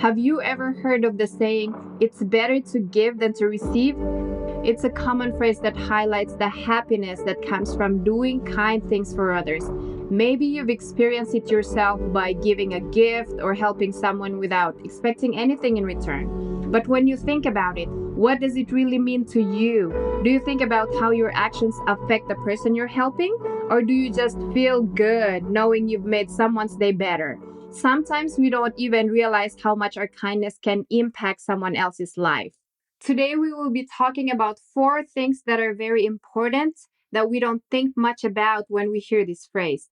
Have you ever heard of the saying, it's better to give than to receive? It's a common phrase that highlights the happiness that comes from doing kind things for others. Maybe you've experienced it yourself by giving a gift or helping someone without expecting anything in return. But when you think about it, what does it really mean to you? Do you think about how your actions affect the person you're helping? Or do you just feel good knowing you've made someone's day better? Sometimes we don't even realize how much our kindness can impact someone else's life. Today, we will be talking about four things that are very important that we don't think much about when we hear this phrase.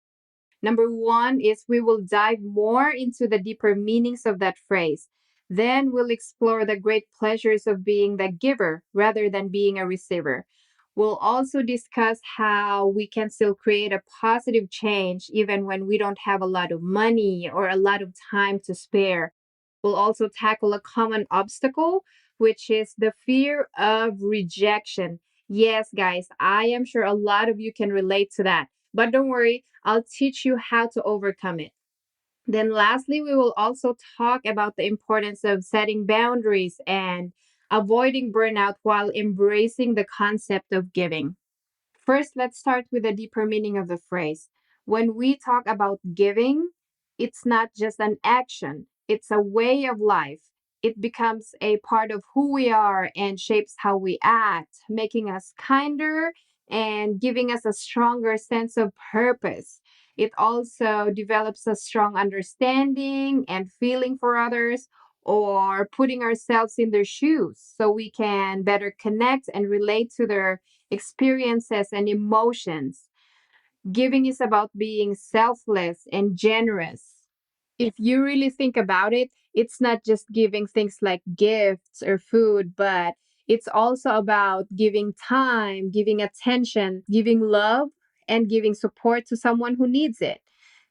Number one is we will dive more into the deeper meanings of that phrase. Then we'll explore the great pleasures of being the giver rather than being a receiver. We'll also discuss how we can still create a positive change even when we don't have a lot of money or a lot of time to spare. We'll also tackle a common obstacle, which is the fear of rejection. Yes, guys, I am sure a lot of you can relate to that. But don't worry, I'll teach you how to overcome it. Then, lastly, we will also talk about the importance of setting boundaries and avoiding burnout while embracing the concept of giving. First, let's start with the deeper meaning of the phrase. When we talk about giving, it's not just an action, it's a way of life. It becomes a part of who we are and shapes how we act, making us kinder and giving us a stronger sense of purpose. It also develops a strong understanding and feeling for others or putting ourselves in their shoes so we can better connect and relate to their experiences and emotions. Giving is about being selfless and generous. If you really think about it, it's not just giving things like gifts or food, but it's also about giving time, giving attention, giving love, and giving support to someone who needs it.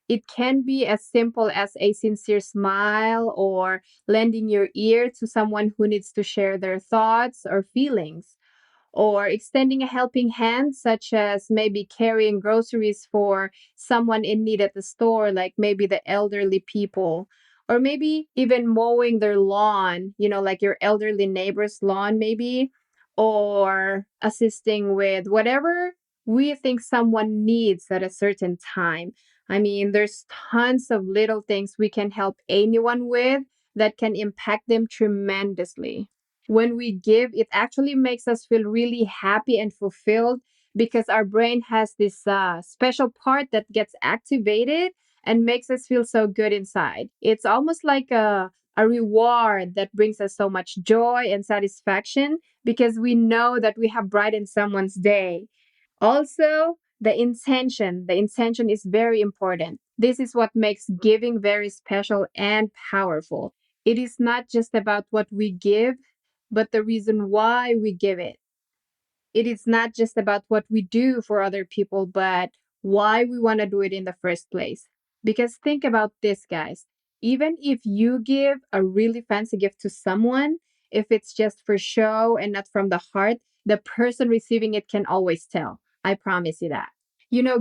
It can be as simple as a sincere smile or lending your ear to someone who needs to share their thoughts or feelings or extending a helping hand, such as maybe carrying groceries for someone in need at the store, like maybe the elderly people, or maybe even mowing their lawn, like your elderly neighbor's lawn, maybe, or assisting with whatever we think someone needs at a certain time. I mean, there's tons of little things we can help anyone with that can impact them tremendously. When we give, it actually makes us feel really happy and fulfilled because our brain has this special part that gets activated and makes us feel so good inside. It's almost like a reward that brings us so much joy and satisfaction because we know that we have brightened someone's day. Also, the intention is very important. This is what makes giving very special and powerful. It is not just about what we give, but the reason why we give it. It is not just about what we do for other people, but why we want to do it in the first place. Because think about this, guys. Even if you give a really fancy gift to someone, if it's just for show and not from the heart, the person receiving it can always tell. I promise you that.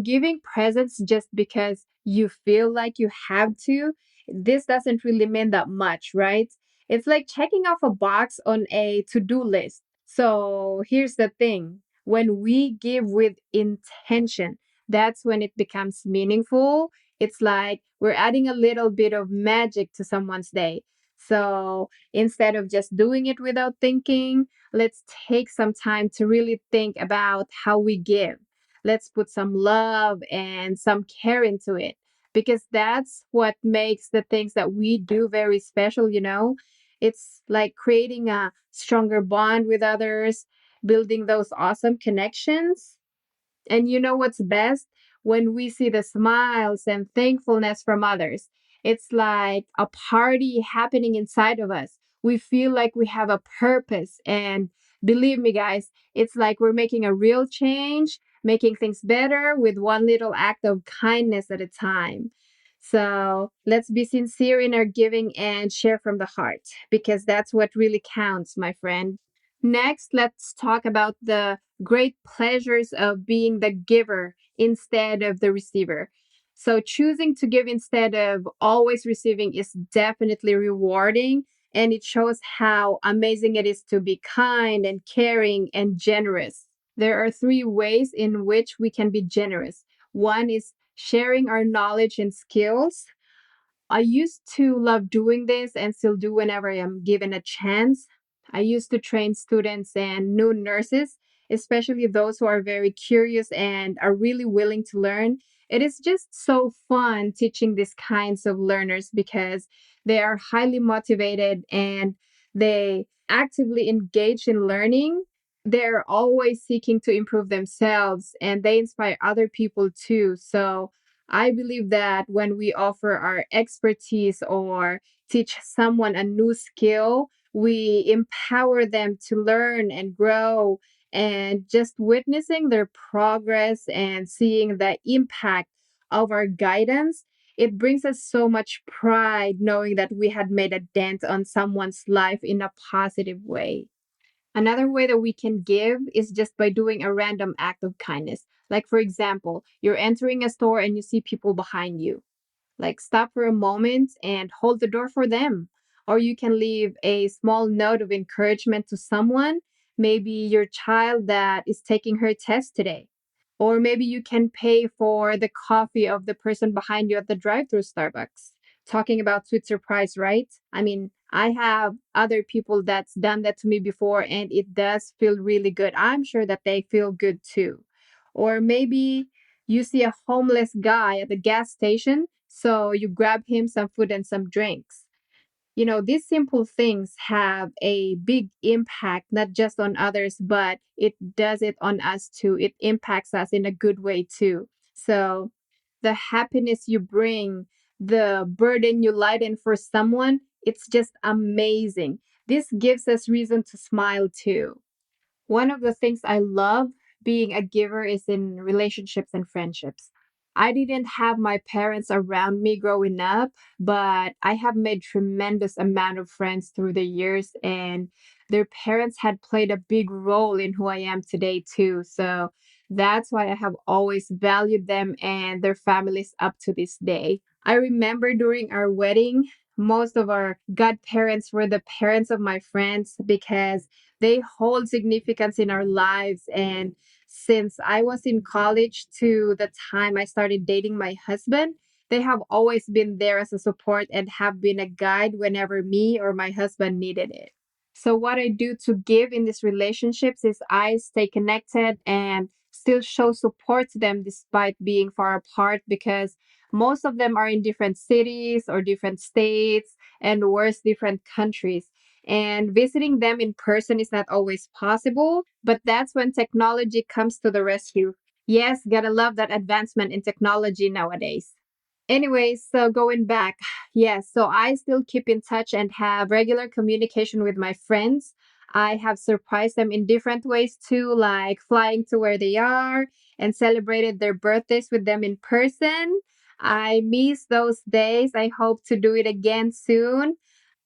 Giving presents just because you feel like you have to, this doesn't really mean that much, right? It's like checking off a box on a to do list. So here's the thing, when we give with intention, that's when it becomes meaningful. It's like we're adding a little bit of magic to someone's day. So instead of just doing it without thinking, let's take some time to really think about how we give. Let's put some love and some care into it because that's what makes the things that we do very special. It's like creating a stronger bond with others, building those awesome connections. And you know what's best? When we see the smiles and thankfulness from others, it's like a party happening inside of us. We feel like we have a purpose. And believe me, guys, it's like we're making a real change, making things better with one little act of kindness at a time. So let's be sincere in our giving and share from the heart because that's what really counts, my friend. Next, let's talk about the great pleasures of being the giver instead of the receiver. So choosing to give instead of always receiving is definitely rewarding. And it shows how amazing it is to be kind and caring and generous. There are three ways in which we can be generous. One is sharing our knowledge and skills. I used to love doing this and still do whenever I am given a chance. I used to train students and new nurses, especially those who are very curious and are really willing to learn. It is just so fun teaching these kinds of learners because they are highly motivated and they actively engage in learning. They're always seeking to improve themselves and they inspire other people too. So, I believe that when we offer our expertise or teach someone a new skill, we empower them to learn and grow. And just witnessing their progress and seeing the impact of our guidance, it brings us so much pride knowing that we had made a dent on someone's life in a positive way. Another way that we can give is just by doing a random act of kindness. Like, for example, you're entering a store and you see people behind you. Like, stop for a moment and hold the door for them. Or you can leave a small note of encouragement to someone, maybe your child that is taking her test today. Or maybe you can pay for the coffee of the person behind you at the drive through Starbucks. Talking about sweet surprise, right? I mean, I have other people that's done that to me before, and it does feel really good. I'm sure that they feel good too. Or maybe you see a homeless guy at the gas station, so you grab him some food and some drinks. These simple things have a big impact, not just on others, but it does it on us too. It impacts us in a good way too. So the happiness you bring, the burden you lighten for someone, it's just amazing. This gives us reason to smile too. One of the things I love being a giver is in relationships and friendships. I didn't have my parents around me growing up, but I have made tremendous amount of friends through the years and their parents had played a big role in who I am today too. So that's why I have always valued them and their families up to this day. I remember during our wedding, most of our godparents were the parents of my friends because they hold significance in our lives. And since I was in college to the time I started dating my husband, they have always been there as a support and have been a guide whenever me or my husband needed it. So, what I do to give in these relationships is I stay connected and still show support to them despite being far apart because most of them are in different cities or different states and worse, different countries. And visiting them in person is not always possible, but that's when technology comes to the rescue. Yes, gotta love that advancement in technology nowadays. Anyways, so going back, yes, so I still keep in touch and have regular communication with my friends. I have surprised them in different ways too, like flying to where they are and celebrated their birthdays with them in person. I miss those days. I hope to do it again soon.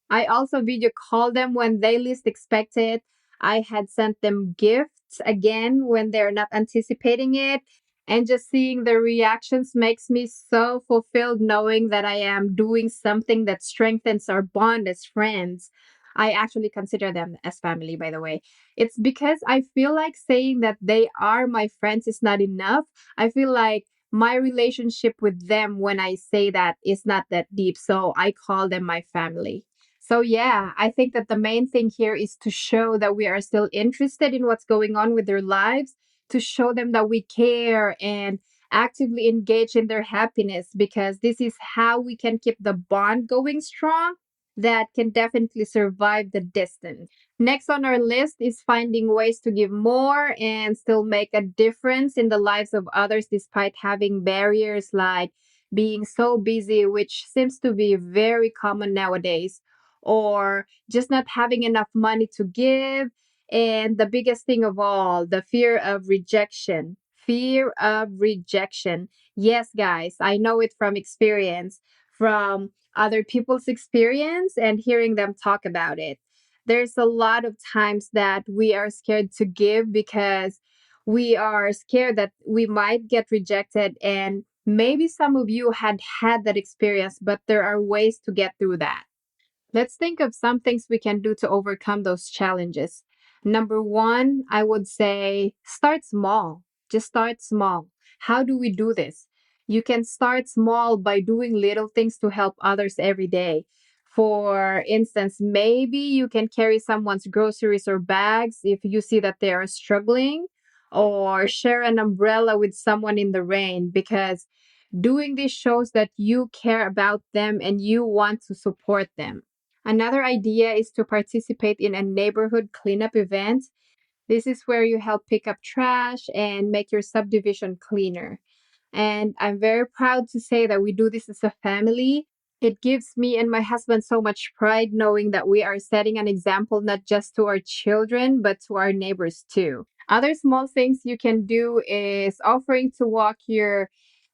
I also video call them when they least expect it. I had sent them gifts again when they're not anticipating it. And just seeing their reactions makes me so fulfilled knowing that I am doing something that strengthens our bond as friends. I actually consider them as family, by the way. It's because I feel like saying that they are my friends is not enough. I feel like my relationship with them when I say that is not that deep. So I call them my family. So, yeah, I think that the main thing here is to show that we are still interested in what's going on with their lives, to show them that we care and actively engage in their happiness, because this is how we can keep the bond going strong that can definitely survive the distance. Next on our list is finding ways to give more and still make a difference in the lives of others despite having barriers like being so busy, which seems to be very common nowadays, or just not having enough money to give. And the biggest thing of all, the fear of rejection. Fear of rejection. Yes, guys, I know it from experience, from other people's experience and hearing them talk about it. There's a lot of times that we are scared to give because we are scared that we might get rejected and Maybe some of you had that experience, but there are ways to get through that. Let's think of some things we can do to overcome those challenges. Number one, I would say start small. Just start small. How do we do this? You can start small by doing little things to help others every day. For instance, maybe you can carry someone's groceries or bags if you see that they are struggling, or share an umbrella with someone in the rain, because doing this shows that you care about them and you want to support them. Another idea is to participate in a neighborhood cleanup event. This is where you help pick up trash and make your subdivision cleaner. And I'm very proud to say that we do this as a family. It gives me and my husband so much pride knowing that we are setting an example not just to our children, but to our neighbors too. Other small things you can do is offering to walk your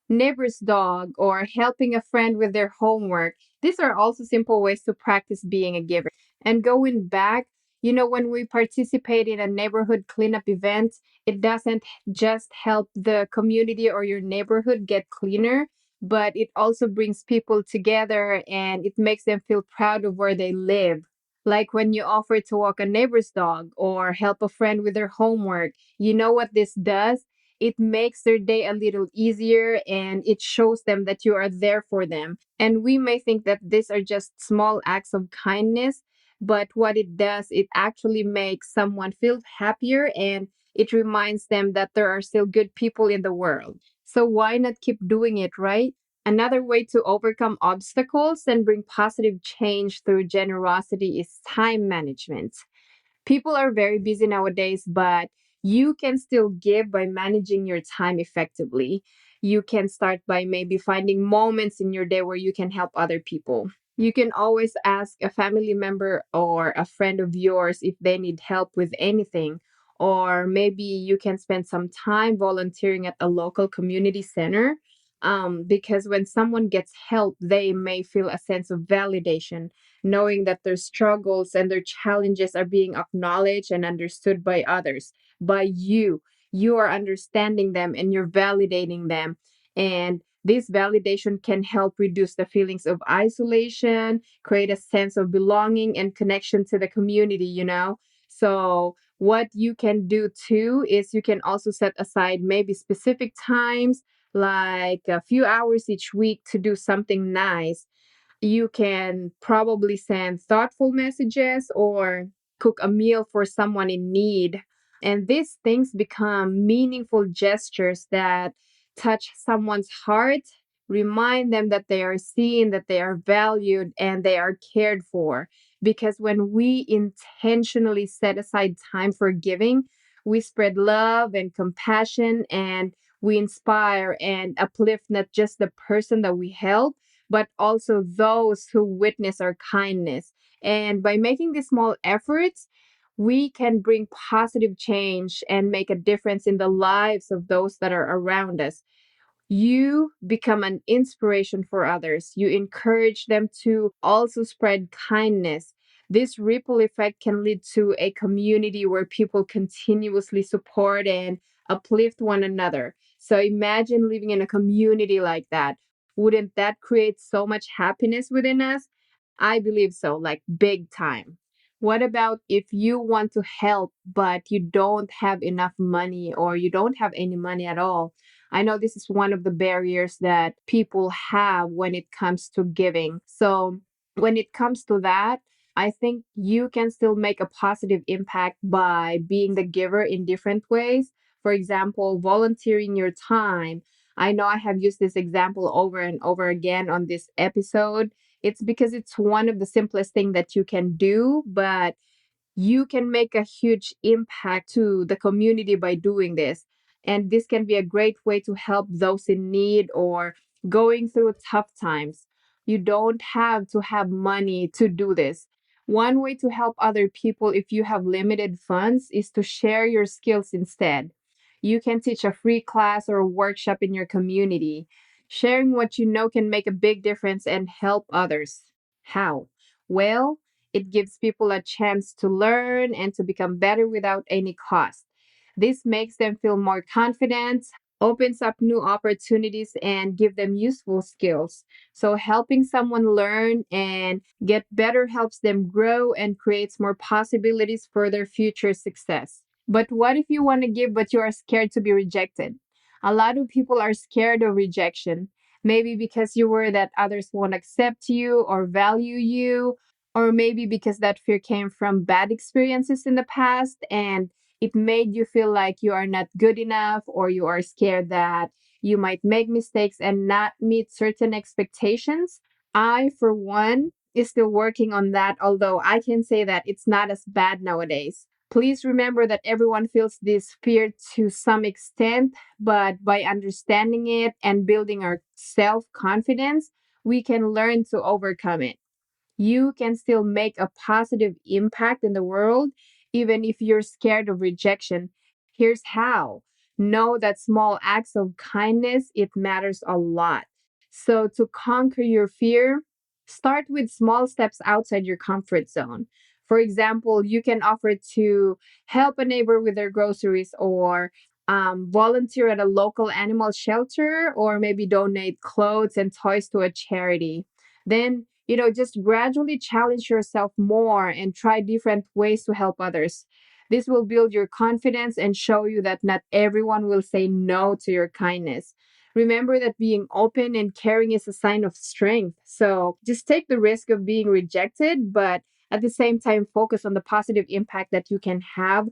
neighbor's dog, or helping a friend with their homework. These are also simple ways to practice being a giver. And going back, when we participate in a neighborhood cleanup event, it doesn't just help the community or your neighborhood get cleaner, but it also brings people together and it makes them feel proud of where they live. Like when you offer to walk a neighbor's dog or help a friend with their homework, you know what this does? It makes their day a little easier and it shows them that you are there for them. And we may think that these are just small acts of kindness, but what it does, it actually makes someone feel happier and it reminds them that there are still good people in the world. So why not keep doing it, right? Another way to overcome obstacles and bring positive change through generosity is time management. People are very busy nowadays, but you can still give by managing your time effectively. You can start by maybe finding moments in your day where you can help other people. You can always ask a family member or a friend of yours if they need help with anything. Or maybe you can spend some time volunteering at a local community center. Because when someone gets help, they may feel a sense of validation knowing that their struggles and their challenges are being acknowledged and understood by others, by you. You are understanding them and you're validating them. And this validation can help reduce the feelings of isolation, create a sense of belonging and connection to the community. So, what you can do too is you can also set aside maybe specific times, like a few hours each week, to do something nice. You can probably send thoughtful messages or cook a meal for someone in need. And these things become meaningful gestures that touch someone's heart, remind them that they are seen, that they are valued, and they are cared for. Because when we intentionally set aside time for giving, we spread love and compassion and we inspire and uplift not just the person that we help, but also those who witness our kindness. And by making these small efforts, we can bring positive change and make a difference in the lives of those that are around us. You become an inspiration for others. You encourage them to also spread kindness. This ripple effect can lead to a community where people continuously support and uplift one another. So imagine living in a community like that. Wouldn't that create so much happiness within us? I believe so, like big time. What about if you want to help, but you don't have enough money or you don't have any money at all? I know this is one of the barriers that people have when it comes to giving. So, when it comes to that, I think you can still make a positive impact by being the giver in different ways. For example, volunteering your time. I know I have used this example over and over again on this episode. It's because it's one of the simplest things that you can do, but you can make a huge impact to the community by doing this. And this can be a great way to help those in need or going through tough times. You don't have to have money to do this. One way to help other people if you have limited funds is to share your skills instead. You can teach a free class or a workshop in your community. Sharing what you know can make a big difference and help others. How? Well, it gives people a chance to learn and to become better without any cost. This makes them feel more confident, opens up new opportunities and give them useful skills. So helping someone learn and get better helps them grow and creates more possibilities for their future success. But what if you want to give but you are scared to be rejected? A lot of people are scared of rejection. Maybe because you worry that others won't accept you or value you, or maybe because that fear came from bad experiences in the past and it made you feel like you are not good enough, or you are scared that you might make mistakes and not meet certain expectations. I, for one, is still working on that, although I can say that it's not as bad nowadays. Please remember that everyone feels this fear to some extent, but by understanding it and building our self confidence, we can learn to overcome it. You can still make a positive impact in the world, even if you're scared of rejection. Here's how. Know that small acts of kindness, it matters a lot. So to conquer your fear, start with small steps outside your comfort zone. For example, you can offer to help a neighbor with their groceries, or volunteer at a local animal shelter, or maybe donate clothes and toys to a charity. Then, just gradually challenge yourself more and try different ways to help others. This will build your confidence and show you that not everyone will say no to your kindness. Remember that being open and caring is a sign of strength. So just take the risk of being rejected, but at the same time, focus on the positive impact that you can have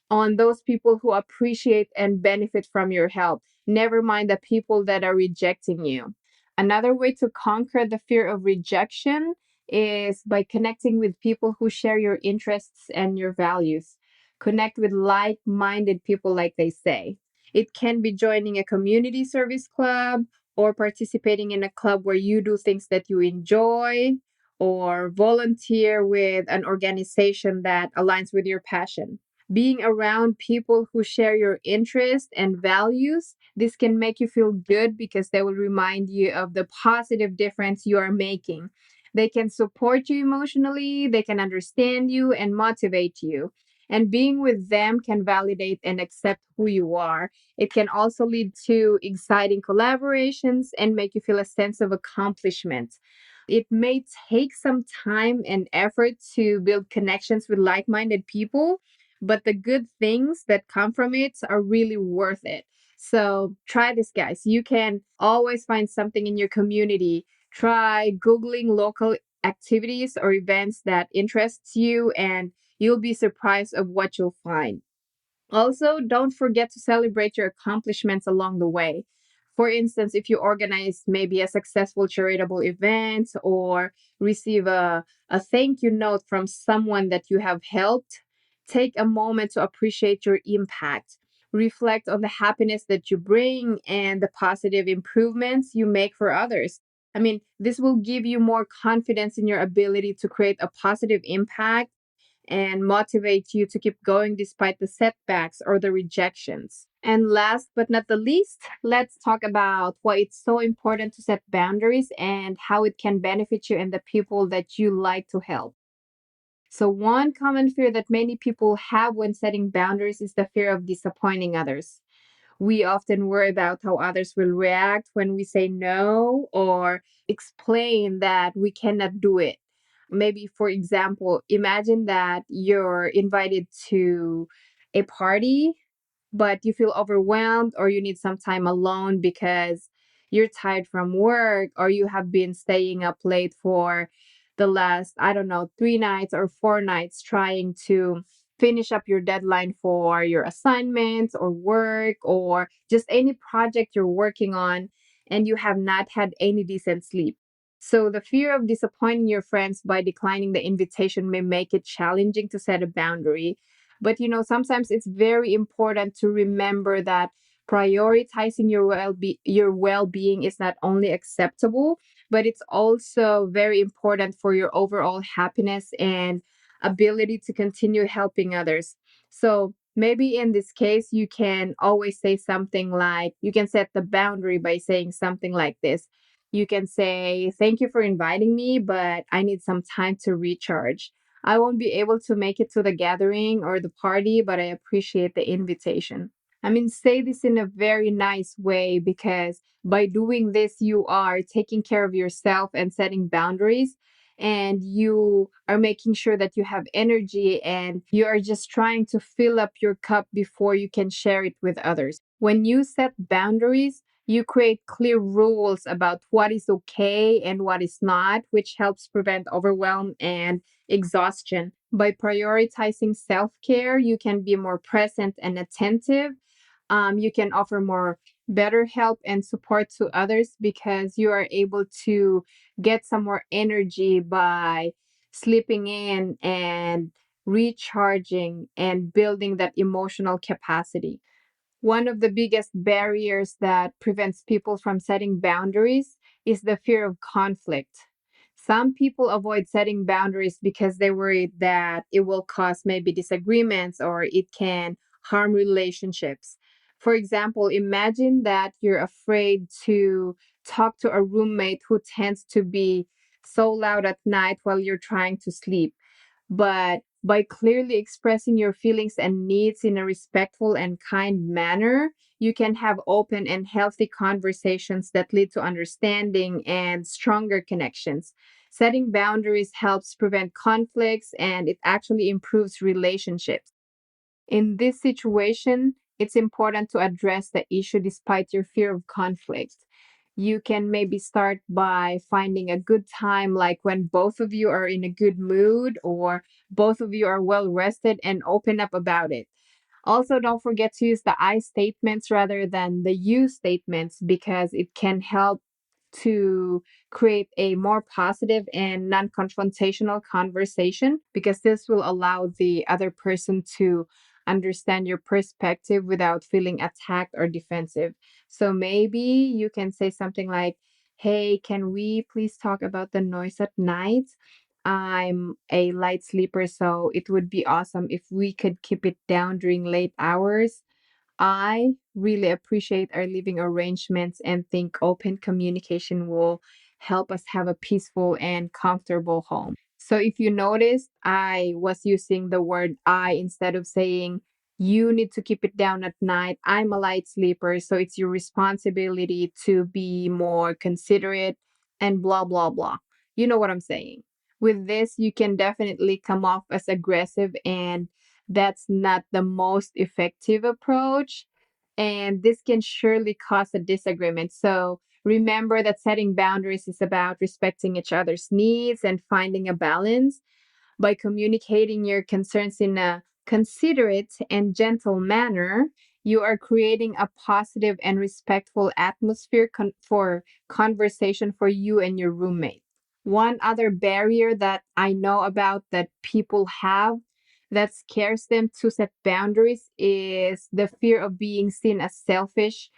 on those people who appreciate and benefit from your help. Never mind the people that are rejecting you. Another way to conquer the fear of rejection is by connecting with people who share your interests and your values. Connect with like minded people, like they say. It can be joining a community service club, or participating in a club where you do things that you enjoy, or volunteer with an organization that aligns with your passion. Being around people who share your interests and values, this can make you feel good because they will remind you of the positive difference you are making. They can support you emotionally, they can understand you and motivate you. And being with them can validate and accept who you are. It can also lead to exciting collaborations and make you feel a sense of accomplishment. It may take some time and effort to build connections with like minded people, but the good things that come from it are really worth it. So try this, guys. You can always find something in your community. Try Googling local activities or events that interests you, and you'll be surprised of what you'll find. Also, don't forget to celebrate your accomplishments along the way. For instance, if you organize maybe a successful charitable event, or receive a thank you note from someone that you have helped, take a moment to appreciate your impact. Reflect on the happiness that you bring and the positive improvements you make for others. I mean, this will give you more confidence in your ability to create a positive impact and motivate you to keep going despite the setbacks or the rejections. And last but not the least, let's talk about why it's so important to set boundaries and how it can benefit you and the people that you like to help. So, one common fear that many people have when setting boundaries is the fear of disappointing others. We often worry about how others will react when we say no, or explain that we cannot do it. Maybe, for example, imagine that you're invited to a party, but you feel overwhelmed, or you need some time alone because you're tired from work, or you have been staying up late for the last, I don't know, 3 nights or 4 nights trying to finish up your deadline for your assignments or work, or just any project you're working on, and you have not had any decent sleep. So, the fear of disappointing your friends by declining the invitation may make it challenging to set a boundary. But sometimes it's very important to remember that prioritizing your well-being is not only acceptable, but it's also very important for your overall happiness and ability to continue helping others. So maybe in this case, you can always say something like, you can set the boundary by saying something like this. You can say, "Thank you for inviting me, but I need some time to recharge. I won't be able to make it to the gathering or the party, but I appreciate the invitation." I mean, say this in a very nice way because by doing this, you are taking care of yourself and setting boundaries, and you are making sure that you have energy and you are just trying to fill up your cup before you can share it with others. When you set boundaries, you create clear rules about what is okay and what is not, which helps prevent overwhelm and exhaustion. By prioritizing self care, you can be more present and attentive. You can offer more better help and support to others because you are able to get some more energy by sleeping in and recharging and building that emotional capacity. One of the biggest barriers that prevents people from setting boundaries is the fear of conflict. Some people avoid setting boundaries because they worry that it will cause maybe disagreements or it can harm relationships. For example, imagine that you're afraid to talk to a roommate who tends to be so loud at night while you're trying to sleep. But by clearly expressing your feelings and needs in a respectful and kind manner, you can have open and healthy conversations that lead to understanding and stronger connections. Setting boundaries helps prevent conflicts and it actually improves relationships. In this situation, it's important to address the issue despite your fear of conflict. You can maybe start by finding a good time, like when both of you are in a good mood or both of you are well rested, and open up about it. Also, don't forget to use the I statements rather than the you statements because it can help to create a more positive and non confrontational conversation because this will allow the other person to understand your perspective without feeling attacked or defensive. So maybe you can say something like, "Hey, can we please talk about the noise at night? I'm a light sleeper, so it would be awesome if we could keep it down during late hours. I really appreciate our living arrangements and think open communication will help us have a peaceful and comfortable home." So if you noticed, I was using the word I instead of saying you need to keep it down at night. I'm a light sleeper, so it's your responsibility to be more considerate and blah, blah, blah. You know what I'm saying? With this, you can definitely come off as aggressive, and that's not the most effective approach. And this can surely cause a disagreement. So remember that setting boundaries is about respecting each other's needs and finding a balance. By communicating your concerns in a considerate and gentle manner, you are creating a positive and respectful atmosphere for conversation for you and your roommate. One other barrier that I know about that people have that scares them to set boundaries is the fear of being seen as selfish.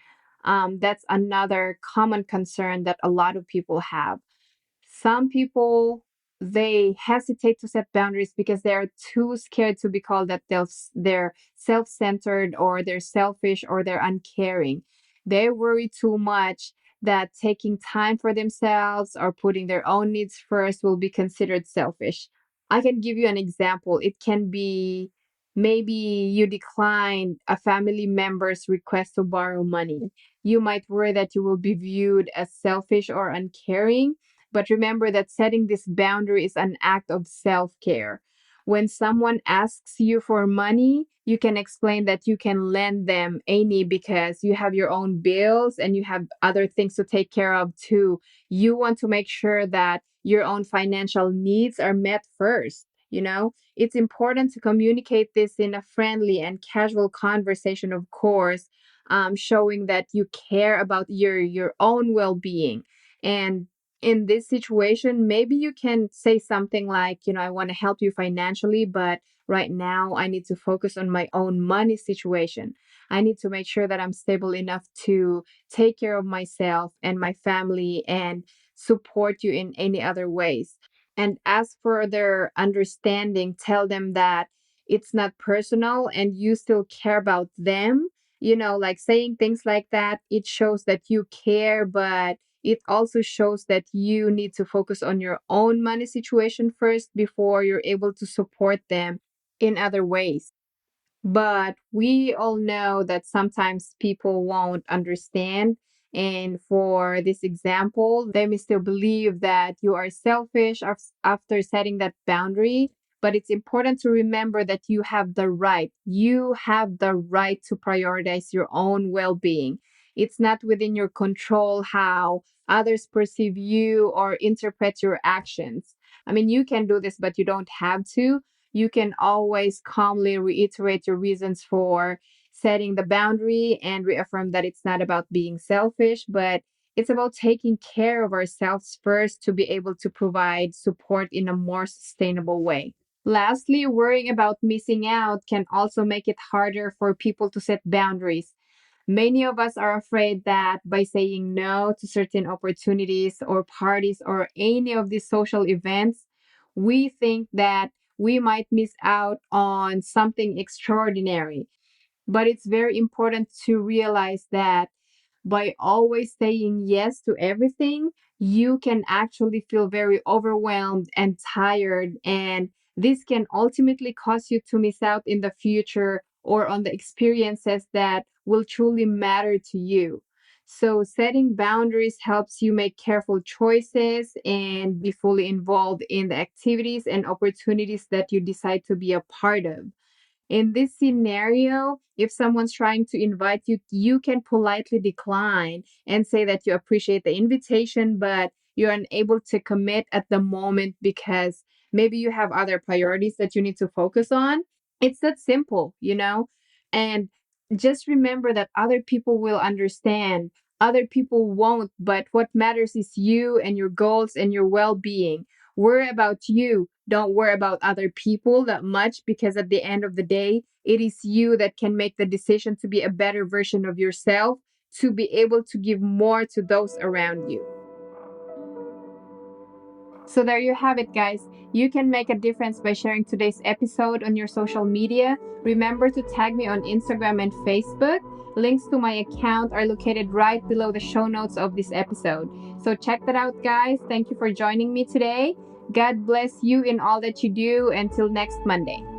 That's another common concern that a lot of people have. Some people, they hesitate to set boundaries because they're too scared to be called that they're self-centered or they're selfish or they're uncaring. They worry too much that taking time for themselves or putting their own needs first will be considered selfish. I can give you an example. It can be maybe you declined a family member's request to borrow money. You might worry that you will be viewed as selfish or uncaring, but remember that setting this boundary is an act of self care. When someone asks you for money, you can explain that you can lend them any because you have your own bills and you have other things to take care of too. You want to make sure that your own financial needs are met first. You know, it's important to communicate this in a friendly and casual conversation, of course, showing that you care about your own well being. And in this situation, maybe you can say something like, I want to help you financially, but right now I need to focus on my own money situation. I need to make sure that I'm stable enough to take care of myself and my family and support you in any other ways. And ask for their understanding, tell them that it's not personal and you still care about them. Like saying things like that, it shows that you care, but it also shows that you need to focus on your own money situation first before you're able to support them in other ways. But we all know that sometimes people won't understand. And for this example, they may still believe that you are selfish after setting that boundary. But it's important to remember that you have the right to prioritize your own well being. It's not within your control how others perceive you or interpret your actions. I mean, you can do this, but you don't have to. You can always calmly reiterate your reasons for setting the boundary and reaffirm that it's not about being selfish, but it's about taking care of ourselves first to be able to provide support in a more sustainable way. Lastly, worrying about missing out can also make it harder for people to set boundaries. Many of us are afraid that by saying no to certain opportunities or parties or any of these social events, we think that we might miss out on something extraordinary. But it's very important to realize that by always saying yes to everything, you can actually feel very overwhelmed and tired. And this can ultimately cause you to miss out in the future or on the experiences that will truly matter to you. So, setting boundaries helps you make careful choices and be fully involved in the activities and opportunities that you decide to be a part of. In this scenario, if someone's trying to invite you, you can politely decline and say that you appreciate the invitation, but you're unable to commit at the moment because maybe you have other priorities that you need to focus on. It's that simple. And just remember that other people will understand, other people won't, but what matters is you and your goals and your well being. Worry about you. Don't worry about other people that much because at the end of the day, it is you that can make the decision to be a better version of yourself, to be able to give more to those around you. So there you have it, guys. You can make a difference by sharing today's episode on your social media. Remember to tag me on Instagram and Facebook. Links to my account are located right below the show notes of this episode. So check that out, guys. Thank you for joining me today. God bless you in all that you do. Until next Monday.